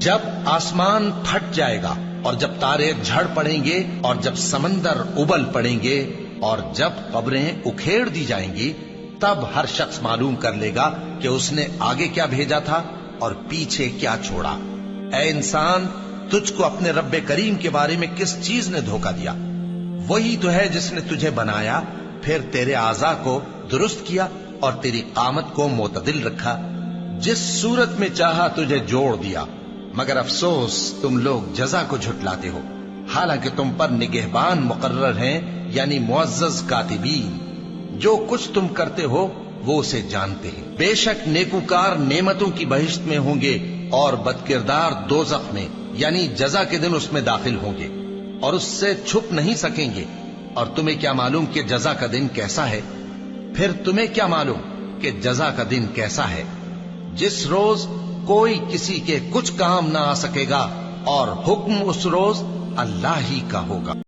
جب آسمان پھٹ جائے گا اور جب تارے جھڑ پڑیں گے اور جب سمندر ابل پڑیں گے اور جب قبریں اکھیڑ دی جائیں گی، تب ہر شخص معلوم کر لے گا کہ اس نے آگے کیا بھیجا تھا اور پیچھے کیا چھوڑا۔ اے انسان، تجھ کو اپنے رب کریم کے بارے میں کس چیز نے دھوکہ دیا؟ وہی تو ہے جس نے تجھے بنایا، پھر تیرے اعضاء کو درست کیا اور تیری قامت کو معتدل رکھا، جس صورت میں چاہا تجھے جوڑ دیا۔ مگر افسوس تم لوگ جزا کو جھٹلاتے ہو، حالانکہ تم پر نگہبان مقرر ہیں، یعنی معزز کاتبین۔ جو کچھ تم کرتے ہو وہ اسے جانتے ہیں۔ بے شک نیکوکار نعمتوں کی بہشت میں ہوں گے اور بدکردار دوزخ میں، یعنی جزا کے دن اس میں داخل ہوں گے اور اس سے چھپ نہیں سکیں گے۔ اور تمہیں کیا معلوم کہ جزا کا دن کیسا ہے؟ پھر تمہیں کیا معلوم کہ جزا کا دن کیسا ہے؟ جس روز کوئی کسی کے کچھ کام نہ آ سکے گا اور حکم اس روز اللہ ہی کا ہوگا۔